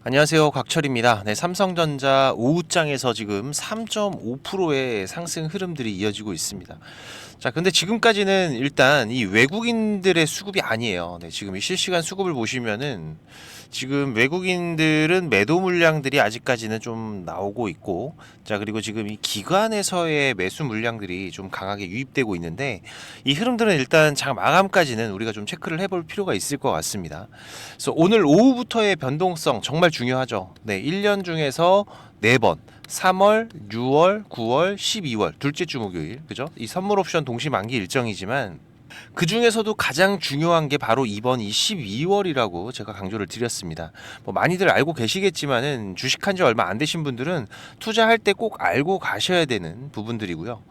안녕하세요. 곽철입니다. 네, 삼성전자 오후장에서 지금 3.5%의 상승 흐름들이 이어지고 있습니다. 자, 근데 지금까지는 일단 이 외국인들의 수급이 아니에요. 네, 지금 이 실시간 수급을 보시면은 지금 외국인들은 매도 물량들이 아직까지는 좀 나오고 있고, 자, 그리고 지금 이 기관에서의 매수 물량들이 좀 강하게 유입되고 있는데, 이 흐름들은 일단 장 마감까지는 우리가 좀 체크를 해볼 필요가 있을 것 같습니다. 그래서 오늘 오후부터의 변동성 정말 중요하죠. 네, 1년 중에서 4번 3월, 6월, 9월, 12월 둘째 주 목요일, 그죠? 이 선물 옵션 동시 만기 일정이지만 그 중에서도 가장 중요한 게 바로 이번 이 12월이라고 제가 강조를 드렸습니다. 뭐 많이들 알고 계시겠지만은 주식한 지 얼마 안 되신 분들은 투자할 때 꼭 알고 가셔야 되는 부분들이고요.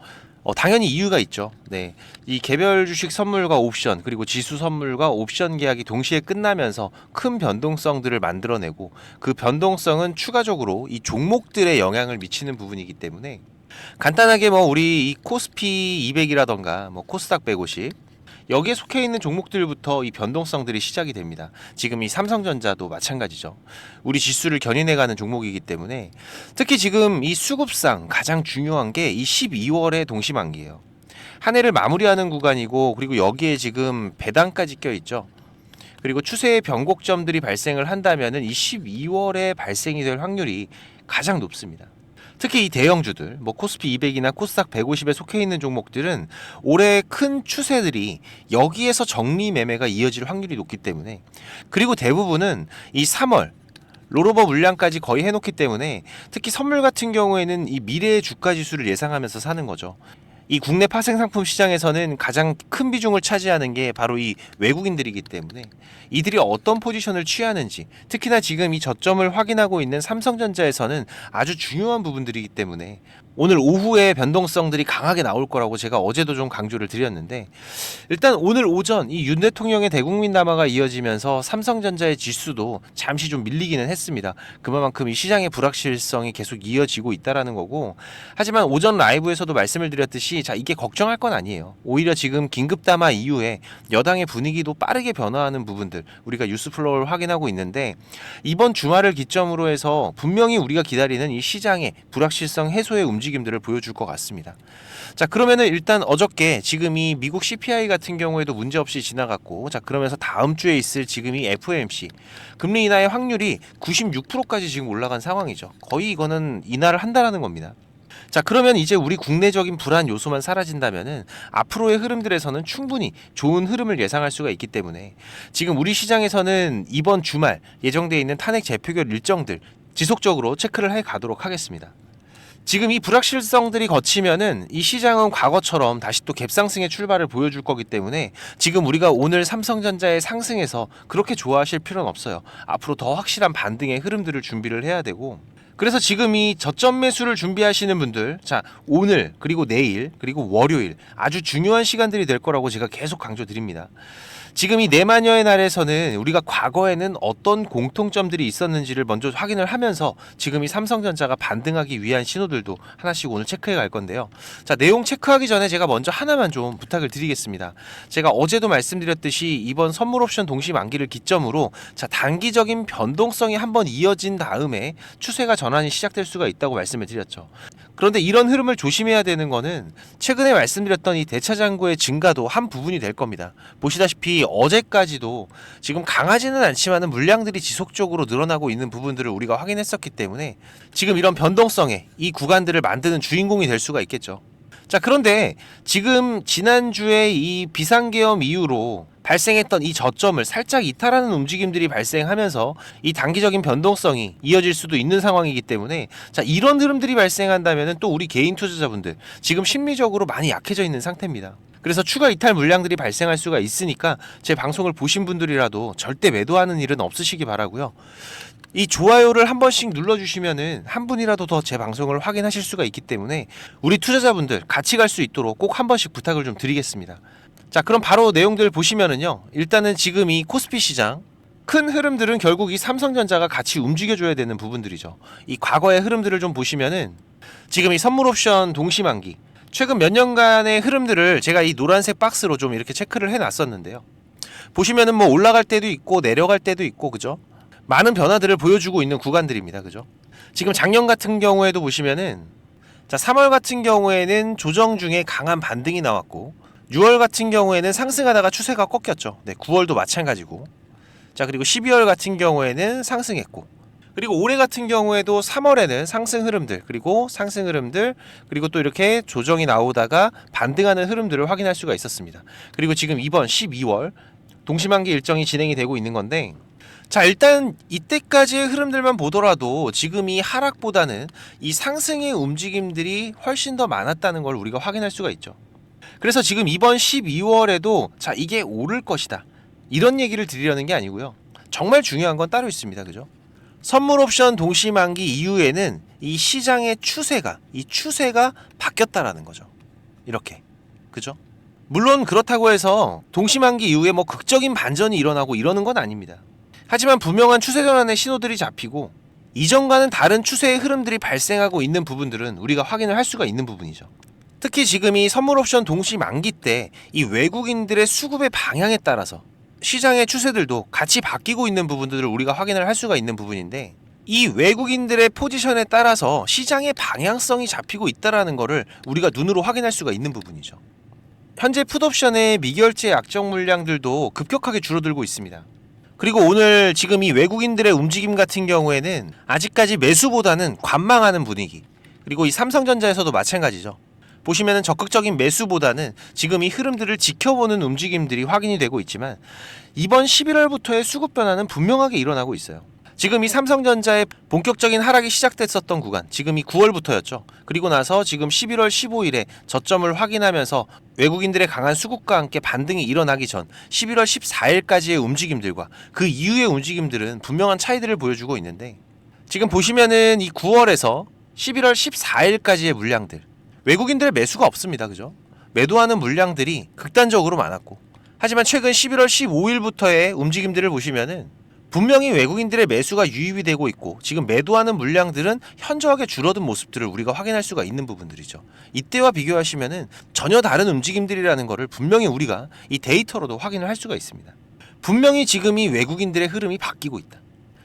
당연히 이유가 있죠. 네. 이 개별 주식 선물과 옵션, 그리고 지수 선물과 옵션 계약이 동시에 끝나면서 큰 변동성들을 만들어내고, 그 변동성은 추가적으로 이 종목들에 영향을 미치는 부분이기 때문에, 간단하게 뭐 우리 이 코스피 200이라던가 뭐 코스닥 150, 여기에 속해 있는 종목들부터 이 변동성들이 시작이 됩니다. 지금 이 삼성전자도 마찬가지죠. 우리 지수를 견인해가는 종목이기 때문에, 특히 지금 이 수급상 가장 중요한 게 이 12월의 동시만기예요. 한 해를 마무리하는 구간이고, 그리고 여기에 지금 배당까지 껴있죠. 그리고 추세의 변곡점들이 발생을 한다면은 이 12월에 발생이 될 확률이 가장 높습니다. 특히 이 대형주들, 뭐 코스피 200이나 코스닥 150에 속해 있는 종목들은 올해 큰 추세들이 여기에서 정리 매매가 이어질 확률이 높기 때문에, 그리고 대부분은 이 3월 롤오버 물량까지 거의 해놓기 때문에, 특히 선물 같은 경우에는 이 미래의 주가 지수를 예상하면서 사는 거죠. 이 국내 파생 상품 시장에서는 가장 큰 비중을 차지하는 게 바로 이 외국인들이기 때문에, 이들이 어떤 포지션을 취하는지, 특히나 지금 이 저점을 확인하고 있는 삼성전자에서는 아주 중요한 부분들이기 때문에 오늘 오후에 변동성들이 강하게 나올 거라고 제가 어제도 좀 강조를 드렸는데, 일단 오늘 오전 이 윤 대통령의 대국민 담화가 이어지면서 삼성전자의 지수도 잠시 좀 밀리기는 했습니다. 그만큼 이 시장의 불확실성이 계속 이어지고 있다라는 거고, 하지만 오전 라이브에서도 말씀을 드렸듯이, 자, 이게 걱정할 건 아니에요. 오히려 지금 긴급 담화 이후에 여당의 분위기도 빠르게 변화하는 부분들 우리가 뉴스 플로우를 확인하고 있는데, 이번 주말을 기점으로 해서 분명히 우리가 기다리는 이 시장의 불확실성 해소의 움직임들을 보여줄 것 같습니다. 자, 그러면은 일단 어저께 지금 이 미국 CPI 같은 경우에도 문제없이 지나갔고, 자, 그러면서 다음 주에 있을 지금 이 FOMC 금리 인하의 확률이 96%까지 지금 올라간 상황이죠. 거의 이거는 인하를 한다라는 겁니다. 자, 그러면 이제 우리 국내적인 불안 요소만 사라진다면은 앞으로의 흐름들에서는 충분히 좋은 흐름을 예상할 수가 있기 때문에, 지금 우리 시장에서는 이번 주말 예정되어 있는 탄핵 재표결 일정들 지속적으로 체크를 해 가도록 하겠습니다. 지금 이 불확실성들이 거치면은 이 시장은 과거처럼 다시 또 갭상승의 출발을 보여줄 거기 때문에, 지금 우리가 오늘 삼성전자의 상승에서 그렇게 좋아하실 필요는 없어요. 앞으로 더 확실한 반등의 흐름들을 준비를 해야 되고, 그래서 지금 이 저점 매수를 준비하시는 분들, 자, 오늘 그리고 내일 그리고 월요일 아주 중요한 시간들이 될 거라고 제가 계속 강조드립니다. 지금 이 네마녀의 날에서는 우리가 과거에는 어떤 공통점들이 있었는지를 먼저 확인을 하면서 지금 이 삼성전자가 반등하기 위한 신호들도 하나씩 오늘 체크해 갈 건데요. 자, 내용 체크하기 전에 제가 먼저 하나만 좀 부탁을 드리겠습니다. 제가 어제도 말씀드렸듯이 이번 선물 옵션 동시 만기를 기점으로, 자, 단기적인 변동성이 한번 이어진 다음에 추세가 전환이 시작될 수가 있다고 말씀을 드렸죠. 그런데 이런 흐름을 조심해야 되는 거는 최근에 말씀드렸던 이 대차장고의 증가도 한 부분이 될 겁니다. 보시다시피 어제까지도 지금 강하지는 않지만 물량들이 지속적으로 늘어나고 있는 부분들을 우리가 확인했었기 때문에, 지금 이런 변동성에 이 구간들을 만드는 주인공이 될 수가 있겠죠. 자, 그런데 지금 지난주에 이 비상계엄 이후로 발생했던 이 저점을 살짝 이탈하는 움직임들이 발생하면서 이 단기적인 변동성이 이어질 수도 있는 상황이기 때문에, 자, 이런 흐름들이 발생한다면 또 우리 개인 투자자분들 지금 심리적으로 많이 약해져 있는 상태입니다. 그래서 추가 이탈 물량들이 발생할 수가 있으니까 제 방송을 보신 분들이라도 절대 매도하는 일은 없으시기 바라고요. 이 좋아요를 한 번씩 눌러주시면은 한 분이라도 더 제 방송을 확인하실 수가 있기 때문에, 우리 투자자분들 같이 갈 수 있도록 꼭 한 번씩 부탁을 좀 드리겠습니다. 자, 그럼 바로 내용들 보시면은요, 일단은 지금 이 코스피 시장 큰 흐름들은 결국 이 삼성전자가 같이 움직여줘야 되는 부분들이죠. 이 과거의 흐름들을 좀 보시면은 지금 이 선물 옵션 동시만기 최근 몇 년간의 흐름들을 제가 이 노란색 박스로 좀 이렇게 체크를 해놨었는데요. 보시면은 뭐 올라갈 때도 있고 내려갈 때도 있고, 그죠? 많은 변화들을 보여주고 있는 구간들입니다. 그죠? 지금 작년 같은 경우에도 보시면은 자, 3월 같은 경우에는 조정 중에 강한 반등이 나왔고 6월 같은 경우에는 상승하다가 추세가 꺾였죠. 네, 9월도 마찬가지고. 자, 그리고 12월 같은 경우에는 상승했고, 그리고 올해 같은 경우에도 3월에는 상승 흐름들, 그리고 상승 흐름들, 그리고 또 이렇게 조정이 나오다가 반등하는 흐름들을 확인할 수가 있었습니다. 그리고 지금 이번 12월 동시만기 일정이 진행이 되고 있는 건데, 자, 일단 이때까지의 흐름들만 보더라도 지금 이 하락보다는 이 상승의 움직임들이 훨씬 더 많았다는 걸 우리가 확인할 수가 있죠. 그래서 지금 이번 12월에도 자, 이게 오를 것이다, 이런 얘기를 드리려는 게 아니고요. 정말 중요한 건 따로 있습니다. 그죠? 선물 옵션 동시만기 이후에는 이 시장의 추세가 바뀌었다라는 거죠. 이렇게. 그죠? 물론 그렇다고 해서 동시만기 이후에 뭐 극적인 반전이 일어나고 이러는 건 아닙니다. 하지만 분명한 추세 전환의 신호들이 잡히고 이전과는 다른 추세의 흐름들이 발생하고 있는 부분들은 우리가 확인을 할 수가 있는 부분이죠. 특히 지금 이 선물 옵션 동시 만기 때 이 외국인들의 수급의 방향에 따라서 시장의 추세들도 같이 바뀌고 있는 부분들을 우리가 확인을 할 수가 있는 부분인데, 이 외국인들의 포지션에 따라서 시장의 방향성이 잡히고 있다라는 거를 우리가 눈으로 확인할 수가 있는 부분이죠. 현재 풋옵션의 미결제 약정 물량들도 급격하게 줄어들고 있습니다. 그리고 오늘 지금 이 외국인들의 움직임 같은 경우에는 아직까지 매수보다는 관망하는 분위기, 그리고 이 삼성전자에서도 마찬가지죠. 보시면은 적극적인 매수보다는 지금 이 흐름들을 지켜보는 움직임들이 확인이 되고 있지만, 이번 11월부터의 수급 변화는 분명하게 일어나고 있어요. 지금 이 삼성전자의 본격적인 하락이 시작됐었던 구간, 지금 이 9월부터였죠. 그리고 나서 지금 11월 15일에 저점을 확인하면서 외국인들의 강한 수급과 함께 반등이 일어나기 전 11월 14일까지의 움직임들과 그 이후의 움직임들은 분명한 차이들을 보여주고 있는데, 지금 보시면은 이 9월에서 11월 14일까지의 물량들, 외국인들의 매수가 없습니다. 그죠? 매도하는 물량들이 극단적으로 많았고, 하지만 최근 11월 15일부터의 움직임들을 보시면은 분명히 외국인들의 매수가 유입이 되고 있고, 지금 매도하는 물량들은 현저하게 줄어든 모습들을 우리가 확인할 수가 있는 부분들이죠. 이때와 비교하시면은 전혀 다른 움직임들이라는 것을 분명히 우리가 이 데이터로도 확인을 할 수가 있습니다. 분명히 지금 이 외국인들의 흐름이 바뀌고 있다.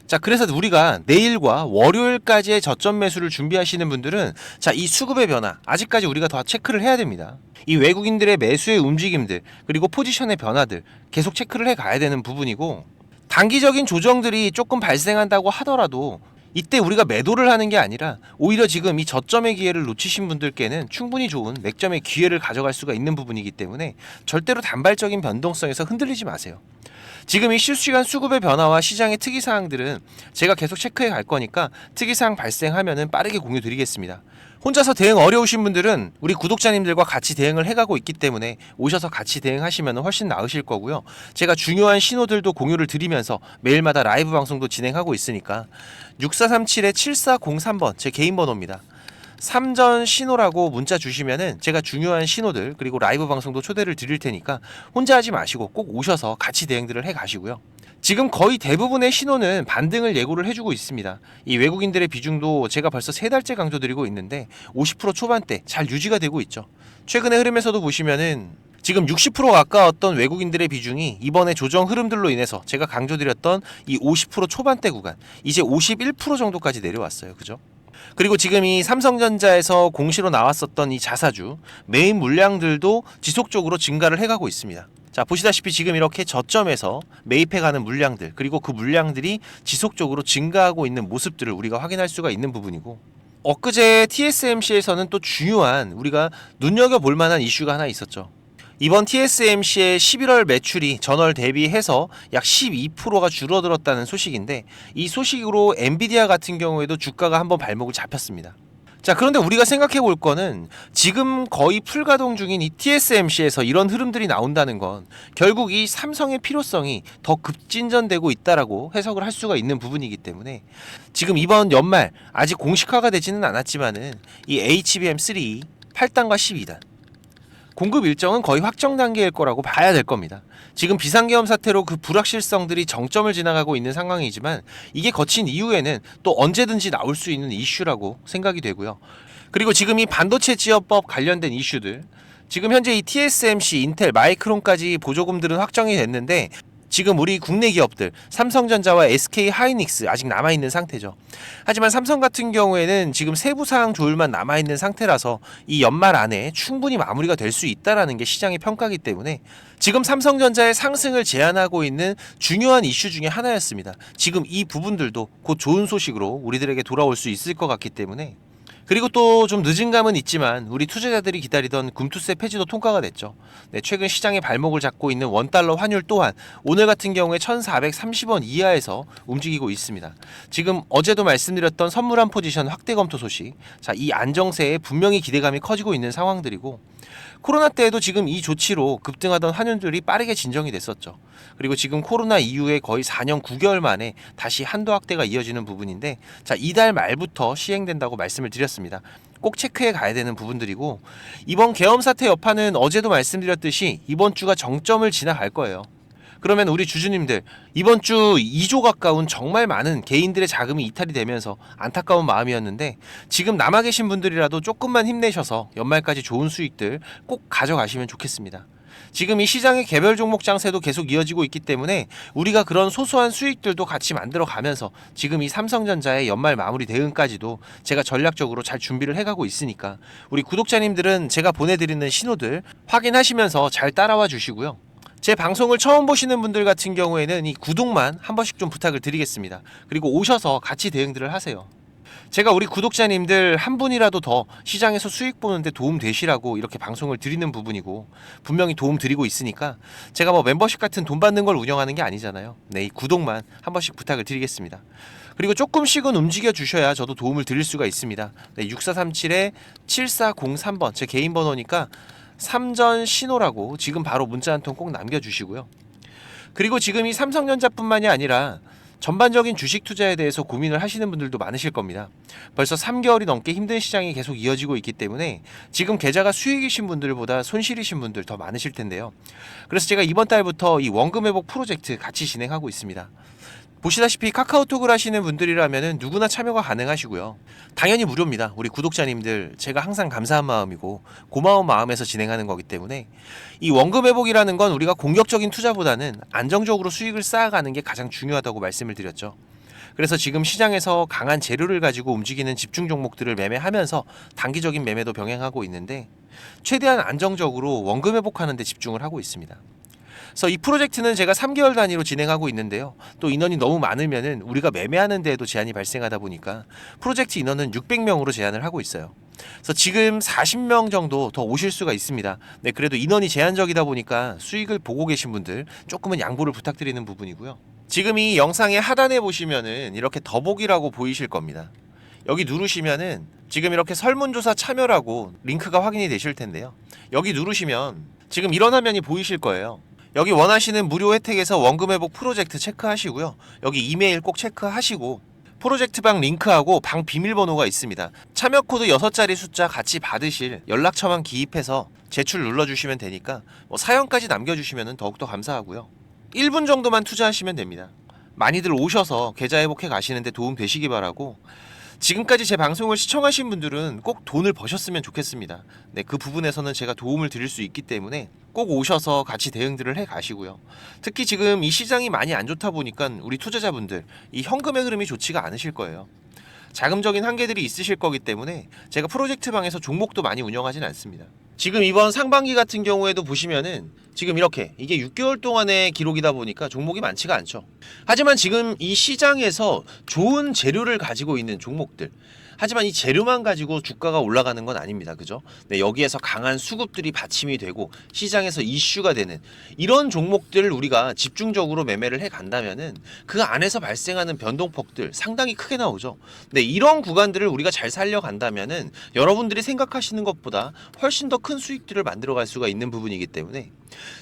자, 그래서 우리가 내일과 월요일까지의 저점 매수를 준비하시는 분들은 자, 이 수급의 변화 아직까지 우리가 더 체크를 해야 됩니다. 이 외국인들의 매수의 움직임들, 그리고 포지션의 변화들 계속 체크를 해 가야 되는 부분이고, 단기적인 조정들이 조금 발생한다고 하더라도 이때 우리가 매도를 하는 게 아니라 오히려 지금 이 저점의 기회를 놓치신 분들께는 충분히 좋은 맥점의 기회를 가져갈 수가 있는 부분이기 때문에 절대로 단발적인 변동성에서 흔들리지 마세요. 지금 이 실시간 수급의 변화와 시장의 특이사항들은 제가 계속 체크해 갈 거니까 특이사항 발생하면은 빠르게 공유 드리겠습니다. 혼자서 대응 어려우신 분들은 우리 구독자님들과 같이 대응을 해가고 있기 때문에 오셔서 같이 대응하시면 훨씬 나으실 거고요. 제가 중요한 신호들도 공유를 드리면서 매일마다 라이브 방송도 진행하고 있으니까 6437-7403번 제 개인 번호입니다. 3전 신호라고 문자 주시면은 제가 중요한 신호들, 그리고 라이브 방송도 초대를 드릴 테니까 혼자 하지 마시고 꼭 오셔서 같이 대응들을 해 가시고요. 지금 거의 대부분의 신호는 반등을 예고를 해주고 있습니다. 이 외국인들의 비중도 제가 벌써 3달째 강조드리고 있는데 50% 초반대 잘 유지가 되고 있죠. 최근의 흐름에서도 보시면은 지금 60% 가까웠던 외국인들의 비중이 이번에 조정 흐름들로 인해서 제가 강조드렸던 이 50% 초반대 구간, 이제 51% 정도까지 내려왔어요. 그죠? 그리고 지금 이 삼성전자에서 공시로 나왔었던 이 자사주 메인 물량들도 지속적으로 증가를 해가고 있습니다. 자, 보시다시피 지금 이렇게 저점에서 매입해가는 물량들, 그리고 그 물량들이 지속적으로 증가하고 있는 모습들을 우리가 확인할 수가 있는 부분이고, 엊그제 TSMC에서는 또 중요한 우리가 눈여겨볼 만한 이슈가 하나 있었죠. 이번 TSMC의 11월 매출이 전월 대비해서 약 12%가 줄어들었다는 소식인데, 이 소식으로 엔비디아 같은 경우에도 주가가 한번 발목을 잡혔습니다. 자, 그런데 우리가 생각해 볼 거는 지금 거의 풀가동 중인 이 TSMC에서 이런 흐름들이 나온다는 건 결국 이 삼성의 필요성이 더 급진전되고 있다라고 해석을 할 수가 있는 부분이기 때문에, 지금 이번 연말 아직 공식화가 되지는 않았지만은 이 HBM3 8단과 12단 공급 일정은 거의 확정 단계일 거라고 봐야 될 겁니다. 지금 비상계엄 사태로 그 불확실성들이 정점을 지나가고 있는 상황이지만 이게 거친 이후에는 또 언제든지 나올 수 있는 이슈라고 생각이 되고요. 그리고 지금 이 반도체 지원법 관련된 이슈들, 지금 현재 이 TSMC, 인텔, 마이크론까지 보조금들은 확정이 됐는데 지금 우리 국내 기업들 삼성전자와 SK 하이닉스 아직 남아있는 상태죠. 하지만 삼성 같은 경우에는 지금 세부 사항 조율만 남아있는 상태라서 이 연말 안에 충분히 마무리가 될 수 있다라는 게 시장의 평가이기 때문에 지금 삼성전자의 상승을 제한하고 있는 중요한 이슈 중에 하나였습니다. 지금 이 부분들도 곧 좋은 소식으로 우리들에게 돌아올 수 있을 것 같기 때문에, 그리고 또 좀 늦은 감은 있지만 우리 투자자들이 기다리던 금투세 폐지도 통과가 됐죠. 네, 최근 시장의 발목을 잡고 있는 원달러 환율 또한 오늘 같은 경우에 1,430원 이하에서 움직이고 있습니다. 지금 어제도 말씀드렸던 선물한 포지션 확대 검토 소식, 자, 이 안정세에 분명히 기대감이 커지고 있는 상황들이고, 코로나 때에도 지금 이 조치로 급등하던 환율들이 빠르게 진정이 됐었죠. 그리고 지금 코로나 이후에 거의 4년 9개월 만에 다시 한도 확대가 이어지는 부분인데, 자, 이달 말부터 시행된다고 말씀을 드렸습니다. 꼭 체크해 가야 되는 부분들이고, 이번 계엄 사태 여파는 어제도 말씀드렸듯이 이번 주가 정점을 지나갈 거예요. 그러면 우리 주주님들, 이번 주 2조 가까운 정말 많은 개인들의 자금이 이탈이 되면서 안타까운 마음이었는데, 지금 남아 계신 분들이라도 조금만 힘내셔서 연말까지 좋은 수익들 꼭 가져가시면 좋겠습니다. 지금 이 시장의 개별 종목 장세도 계속 이어지고 있기 때문에 우리가 그런 소소한 수익들도 같이 만들어 가면서 지금 이 삼성전자의 연말 마무리 대응까지도 제가 전략적으로 잘 준비를 해가고 있으니까, 우리 구독자님들은 제가 보내드리는 신호들 확인하시면서 잘 따라와 주시고요. 제 방송을 처음 보시는 분들 같은 경우에는 이 구독만 한 번씩 좀 부탁을 드리겠습니다. 그리고 오셔서 같이 대응들을 하세요. 제가 우리 구독자님들 한 분이라도 더 시장에서 수익 보는데 도움 되시라고 이렇게 방송을 드리는 부분이고, 분명히 도움 드리고 있으니까 제가 뭐 멤버십 같은 돈 받는 걸 운영하는 게 아니잖아요. 네, 이 구독만 한 번씩 부탁을 드리겠습니다. 그리고 조금씩은 움직여 주셔야 저도 도움을 드릴 수가 있습니다. 네, 6437-7403번 제 개인 번호니까 삼전 신호라고 지금 바로 문자 한 통 꼭 남겨주시고요. 그리고 지금 이 삼성전자뿐만이 아니라 전반적인 주식 투자에 대해서 고민을 하시는 분들도 많으실 겁니다. 벌써 3개월이 넘게 힘든 시장이 계속 이어지고 있기 때문에 지금 계좌가 수익이신 분들보다 손실이신 분들 더 많으실 텐데요. 그래서 제가 이번 달부터 이 원금 회복 프로젝트 같이 진행하고 있습니다. 보시다시피 카카오톡을 하시는 분들이라면 누구나 참여가 가능하시고요. 당연히 무료입니다. 우리 구독자님들 제가 항상 감사한 마음이고 고마운 마음에서 진행하는 거기 때문에, 이 원금 회복이라는 건 우리가 공격적인 투자보다는 안정적으로 수익을 쌓아가는 게 가장 중요하다고 말씀을 드렸죠. 그래서 지금 시장에서 강한 재료를 가지고 움직이는 집중 종목들을 매매하면서 단기적인 매매도 병행하고 있는데, 최대한 안정적으로 원금 회복하는 데 집중을 하고 있습니다. 그래서 이 프로젝트는 제가 3개월 단위로 진행하고 있는데요. 또 인원이 너무 많으면은 우리가 매매하는 데에도 제한이 발생하다 보니까 프로젝트 인원은 600명으로 제한을 하고 있어요. 그래서 지금 40명 정도 더 오실 수가 있습니다. 네, 그래도 인원이 제한적이다 보니까 수익을 보고 계신 분들 조금은 양보를 부탁드리는 부분이고요. 지금 이 영상의 하단에 보시면은 이렇게 더보기라고 보이실 겁니다. 여기 누르시면은 지금 이렇게 설문조사 참여라고 링크가 확인이 되실 텐데요. 여기 누르시면 지금 이런 화면이 보이실 거예요. 여기 원하시는 무료 혜택에서 원금 회복 프로젝트 체크하시고요. 여기 이메일 꼭 체크하시고 프로젝트 방 링크하고 방 비밀번호가 있습니다. 참여 코드 6자리 숫자 같이 받으실 연락처만 기입해서 제출 눌러주시면 되니까 사연까지 남겨주시면 더욱더 감사하고요. 1분 정도만 투자하시면 됩니다. 많이들 오셔서 계좌 회복해 가시는데 도움 되시기 바라고, 지금까지 제 방송을 시청하신 분들은 꼭 돈을 버셨으면 좋겠습니다. 네, 그 부분에서는 제가 도움을 드릴 수 있기 때문에 꼭 오셔서 같이 대응들을 해 가시고요. 특히 지금 이 시장이 많이 안 좋다 보니까 우리 투자자분들 이 현금의 흐름이 좋지가 않으실 거예요. 자금적인 한계들이 있으실 거기 때문에 제가 프로젝트 방에서 종목도 많이 운영하진 않습니다. 지금 이번 상반기 같은 경우에도 보시면은 지금 이렇게 이게 6개월 동안의 기록이다 보니까 종목이 많지가 않죠. 하지만 지금 이 시장에서 좋은 재료를 가지고 있는 종목들, 하지만 이 재료만 가지고 주가가 올라가는 건 아닙니다. 그죠? 네, 여기에서 강한 수급들이 받침이 되고 시장에서 이슈가 되는 이런 종목들을 우리가 집중적으로 매매를 해 간다면은 그 안에서 발생하는 변동폭들 상당히 크게 나오죠. 네, 이런 구간들을 우리가 잘 살려간다면은 여러분들이 생각하시는 것보다 훨씬 더 큰 수익들을 만들어 갈 수가 있는 부분이기 때문에,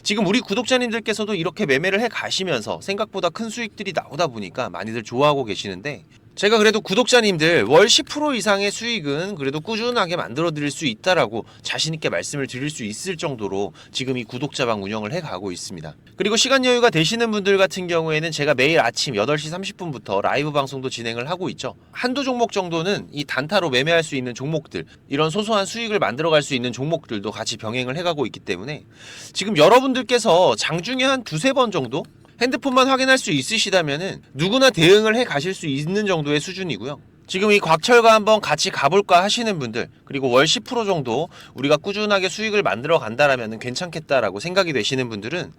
지금 우리 구독자님들께서도 이렇게 매매를 해 가시면서 생각보다 큰 수익들이 나오다 보니까 많이들 좋아하고 계시는데, 제가 그래도 구독자님들 월 10% 이상의 수익은 그래도 꾸준하게 만들어 드릴 수 있다라고 자신있게 말씀을 드릴 수 있을 정도로 지금 이 구독자방 운영을 해 가고 있습니다. 그리고 시간 여유가 되시는 분들 같은 경우에는 제가 매일 아침 8시 30분부터 라이브 방송도 진행을 하고 있죠. 한두 종목 정도는 이 단타로 매매할 수 있는 종목들, 이런 소소한 수익을 만들어 갈 수 있는 종목들도 같이 병행을 해 가고 있기 때문에, 지금 여러분들께서 장중에 한 두세 번 정도 핸드폰만 확인할 수 있으시다면은 누구나 대응을 해 가실 수 있는 정도의 수준이고요. 지금 이 곽철과 한번 같이 가볼까 하시는 분들, 그리고 월 10% 정도 우리가 꾸준하게 수익을 만들어 간다라면 괜찮겠다라고 생각이 되시는 분들은,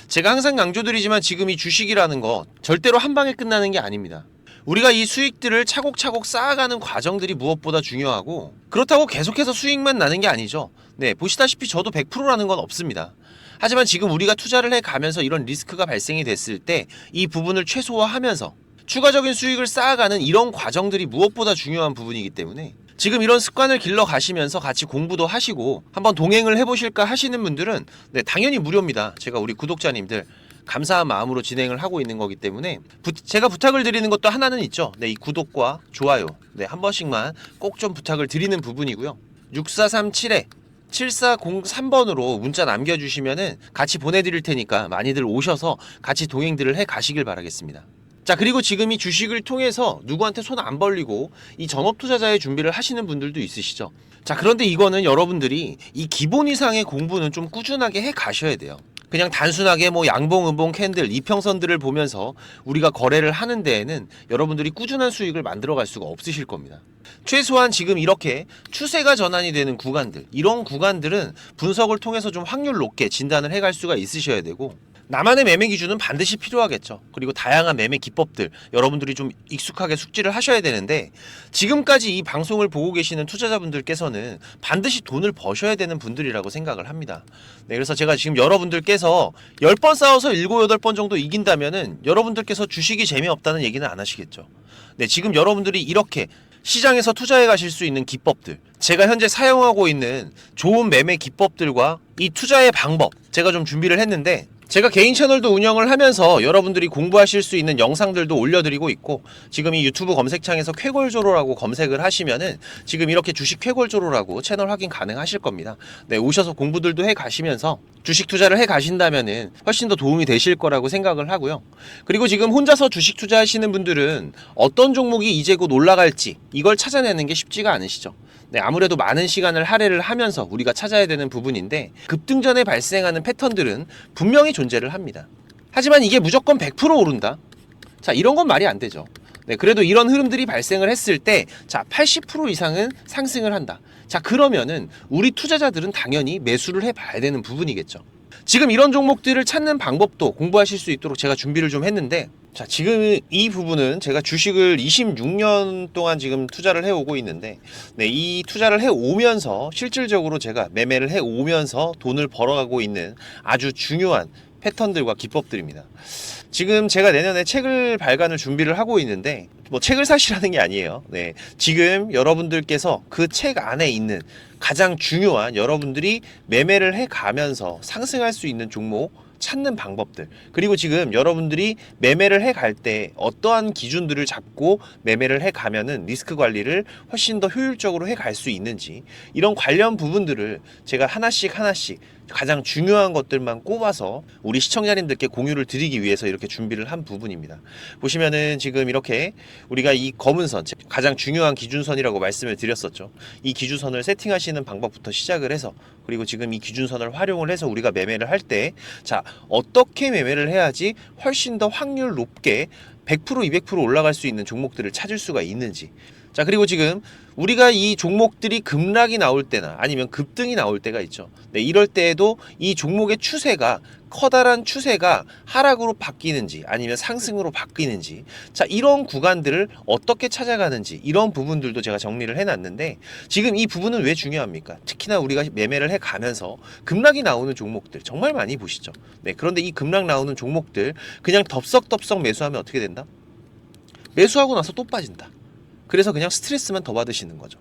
제가 항상 강조드리지만 지금 이 주식이라는 거 절대로 한 방에 끝나는 게 아닙니다. 우리가 이 수익들을 차곡차곡 쌓아가는 과정들이 무엇보다 중요하고, 그렇다고 계속해서 수익만 나는 게 아니죠. 네, 보시다시피 저도 100%라는 건 없습니다. 하지만 지금 우리가 투자를 해가면서 이런 리스크가 발생이 됐을 때 이 부분을 최소화하면서 추가적인 수익을 쌓아가는 이런 과정들이 무엇보다 중요한 부분이기 때문에, 지금 이런 습관을 길러 가시면서 같이 공부도 하시고 한번 동행을 해보실까 하시는 분들은 네, 당연히 무료입니다. 제가 우리 구독자님들 감사한 마음으로 진행을 하고 있는 거기 때문에 제가 부탁을 드리는 것도 하나는 있죠. 네, 이 구독과 좋아요 네, 한 번씩만 꼭 좀 부탁을 드리는 부분이고요. 6437에 7403번으로 문자 남겨주시면은 같이 보내드릴 테니까 많이들 오셔서 같이 동행들을 해 가시길 바라겠습니다. 자, 그리고 지금 이 주식을 통해서 누구한테 손 안 벌리고 이 전업 투자자의 준비를 하시는 분들도 있으시죠. 자, 그런데 이거는 여러분들이 이 기본 이상의 공부는 좀 꾸준하게 해 가셔야 돼요. 그냥 단순하게 뭐 양봉, 음봉, 캔들, 이평선들을 보면서 우리가 거래를 하는 데에는 여러분들이 꾸준한 수익을 만들어 갈 수가 없으실 겁니다. 최소한 지금 이렇게 추세가 전환이 되는 구간들, 이런 구간들은 분석을 통해서 좀 확률 높게 진단을 해갈 수가 있으셔야 되고, 나만의 매매 기준은 반드시 필요하겠죠. 그리고 다양한 매매 기법들 여러분들이 좀 익숙하게 숙지를 하셔야 되는데, 지금까지 이 방송을 보고 계시는 투자자분들께서는 반드시 돈을 버셔야 되는 분들이라고 생각을 합니다. 네, 그래서 제가 지금 여러분들께서 10번 싸워서 7, 8번 정도 이긴다면은 여러분들께서 주식이 재미없다는 얘기는 안 하시겠죠. 네, 지금 여러분들이 이렇게 시장에서 투자해 가실 수 있는 기법들, 제가 현재 사용하고 있는 좋은 매매 기법들과 이 투자의 방법 제가 좀 준비를 했는데, 제가 개인 채널도 운영을 하면서 여러분들이 공부하실 수 있는 영상들도 올려드리고 있고, 지금 이 유튜브 검색창에서 쾌골조로라고 검색을 하시면은 지금 이렇게 주식 쾌골조로라고 채널 확인 가능하실 겁니다. 네, 오셔서 공부들도 해 가시면서 주식 투자를 해 가신다면은 훨씬 더 도움이 되실 거라고 생각을 하고요. 그리고 지금 혼자서 주식 투자하시는 분들은 어떤 종목이 이제 곧 올라갈지 이걸 찾아내는 게 쉽지가 않으시죠. 네, 아무래도 많은 시간을 할애를 하면서 우리가 찾아야 되는 부분인데, 급등 전에 발생하는 패턴들은 분명히 존재를 합니다. 하지만 이게 무조건 100% 오른다? 자, 이런 건 말이 안 되죠. 네, 그래도 이런 흐름들이 발생을 했을 때, 자, 80% 이상은 상승을 한다. 자, 그러면은 우리 투자자들은 당연히 매수를 해봐야 되는 부분이겠죠. 지금 이런 종목들을 찾는 방법도 공부하실 수 있도록 제가 준비를 좀 했는데, 자, 지금 이 부분은 제가 주식을 26년 동안 지금 투자를 해오고 있는데, 네, 이 투자를 해오면서 실질적으로 제가 매매를 해오면서 돈을 벌어가고 있는 아주 중요한 패턴들과 기법들입니다. 지금 제가 내년에 책을 발간을 준비를 하고 있는데, 뭐 책을 사시라는 게 아니에요. 네, 지금 여러분들께서 그 책 안에 있는 가장 중요한 여러분들이 매매를 해가면서 상승할 수 있는 종목 찾는 방법들, 그리고 지금 여러분들이 매매를 해갈 때 어떠한 기준들을 잡고 매매를 해가면은 리스크 관리를 훨씬 더 효율적으로 해갈 수 있는지, 이런 관련 부분들을 제가 하나씩 가장 중요한 것들만 꼽아서 우리 시청자님들께 공유를 드리기 위해서 이렇게 준비를 한 부분입니다. 보시면은 지금 이렇게 우리가 이 검은 선, 가장 중요한 기준선이라고 말씀을 드렸었죠. 이 기준선을 세팅하시는 방법부터 시작을 해서, 그리고 지금 이 기준선을 활용을 해서 우리가 매매를 할 때, 자, 어떻게 매매를 해야지 훨씬 더 확률 높게 100%, 200% 올라갈 수 있는 종목들을 찾을 수가 있는지. 자, 그리고 지금 우리가 이 종목들이 급락이 나올 때나 아니면 급등이 나올 때가 있죠. 네, 이럴 때에도 이 종목의 추세가, 커다란 추세가 하락으로 바뀌는지 아니면 상승으로 바뀌는지, 자, 이런 구간들을 어떻게 찾아가는지, 이런 부분들도 제가 정리를 해놨는데, 지금 이 부분은 왜 중요합니까? 특히나 우리가 매매를 해가면서 급락이 나오는 종목들 정말 많이 보시죠. 네, 그런데 이 급락 나오는 종목들 그냥 덥석덥석 매수하면 어떻게 된다? 매수하고 나서 또 빠진다. 그래서 그냥 스트레스만 더 받으시는 거죠.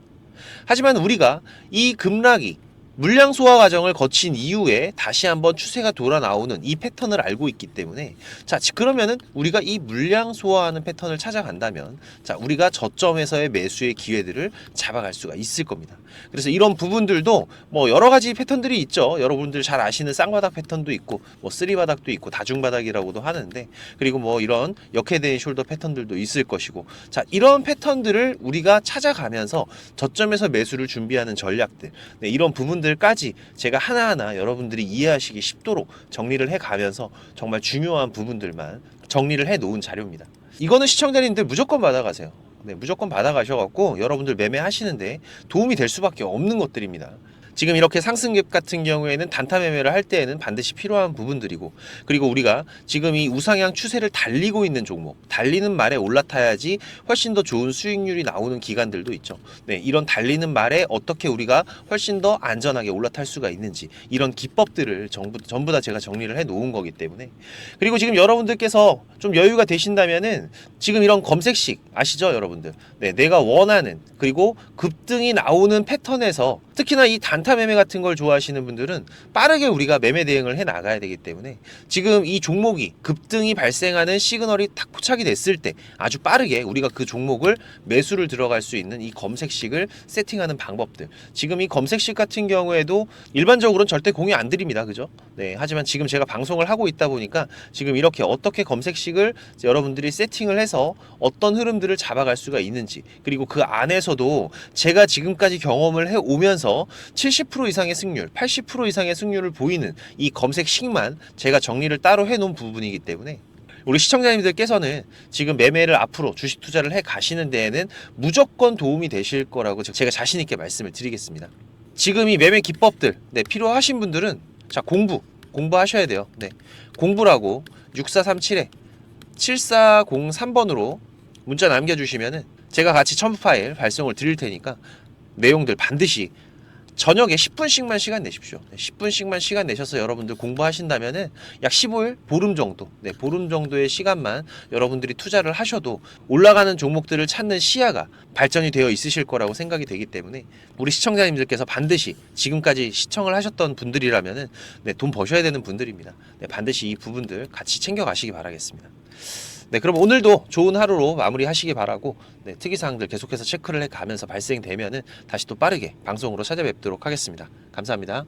하지만 우리가 이 급락이 물량 소화 과정을 거친 이후에 다시 한번 추세가 돌아 나오는 이 패턴을 알고 있기 때문에, 자, 그러면은 우리가 이 물량 소화하는 패턴을 찾아간다면, 자, 우리가 저점에서의 매수의 기회들을 잡아갈 수가 있을 겁니다. 그래서 이런 부분들도 뭐 여러 가지 패턴들이 있죠. 여러분들 잘 아시는 쌍바닥 패턴도 있고, 뭐 쓰리바닥도 있고, 다중바닥이라고도 하는데, 그리고 뭐 이런 역헤드앤 숄더 패턴들도 있을 것이고, 자, 이런 패턴들을 우리가 찾아가면서 저점에서 매수를 준비하는 전략들, 네, 이런 부분들 부분들까지 제가 하나하나 여러분들이 이해하시기 쉽도록 정리를 해가면서 정말 중요한 부분들만 정리를 해 놓은 자료입니다. 이거는 시청자님들 무조건 받아가세요. 네, 무조건 받아가셔갖고 여러분들 매매하시는데 도움이 될 수밖에 없는 것들입니다. 지금 이렇게 상승갭 같은 경우에는 단타 매매를 할 때에는 반드시 필요한 부분들이고, 그리고 우리가 지금 이 우상향 추세를 달리고 있는 종목, 달리는 말에 올라타야지 훨씬 더 좋은 수익률이 나오는 기간들도 있죠. 네, 이런 달리는 말에 어떻게 우리가 훨씬 더 안전하게 올라탈 수가 있는지, 이런 기법들을 전부 다 제가 정리를 해 놓은 거기 때문에. 그리고 지금 여러분들께서 좀 여유가 되신다면은 지금 이런 검색식 아시죠, 여러분들? 네, 내가 원하는, 그리고 급등이 나오는 패턴에서 특히나 이 단타 매매 같은 걸 좋아하시는 분들은 빠르게 우리가 매매 대응을 해 나가야 되기 때문에 지금 이 종목이 급등이 발생하는 시그널이 탁 포착이 됐을 때 아주 빠르게 우리가 그 종목을 매수를 들어갈 수 있는 이 검색식을 세팅하는 방법들, 지금 이 검색식 같은 경우에도 일반적으로는 절대 공유 안 드립니다. 그죠? 네, 하지만 지금 제가 방송을 하고 있다 보니까 지금 이렇게 어떻게 검색식을 여러분들이 세팅을 해서 어떤 흐름들을 잡아갈 수가 있는지, 그리고 그 안에서도 제가 지금까지 경험을 해 오면서 70% 이상의 승률, 80% 이상의 승률을 보이는 이 검색식만 제가 정리를 따로 해 놓은 부분이기 때문에 우리 시청자님들께서는 지금 매매를 앞으로 주식 투자를 해 가시는 데에는 무조건 도움이 되실 거라고 제가 자신 있게 말씀을 드리겠습니다. 지금 이 매매 기법들 필요하신 분들은 자, 공부하셔야 돼요. 네, 공부라고 6437에 7403번으로 문자 남겨주시면은 제가 같이 첨부 파일 발송을 드릴 테니까 내용들 반드시 저녁에 10분씩만 시간 내십시오. 10분씩만 시간 내셔서 여러분들 공부하신다면은 약 15일, 보름 정도, 보름 정도의 시간만 여러분들이 투자를 하셔도 올라가는 종목들을 찾는 시야가 발전이 되어 있으실 거라고 생각이 되기 때문에 우리 시청자님들께서 반드시 지금까지 시청을 하셨던 분들이라면은 돈 버셔야 되는 분들입니다. 반드시 이 부분들 같이 챙겨가시기 바라겠습니다. 네, 그럼 오늘도 좋은 하루로 마무리하시기 바라고, 특이사항들 계속해서 체크를 해가면서 발생되면은 다시 또 빠르게 방송으로 찾아뵙도록 하겠습니다. 감사합니다.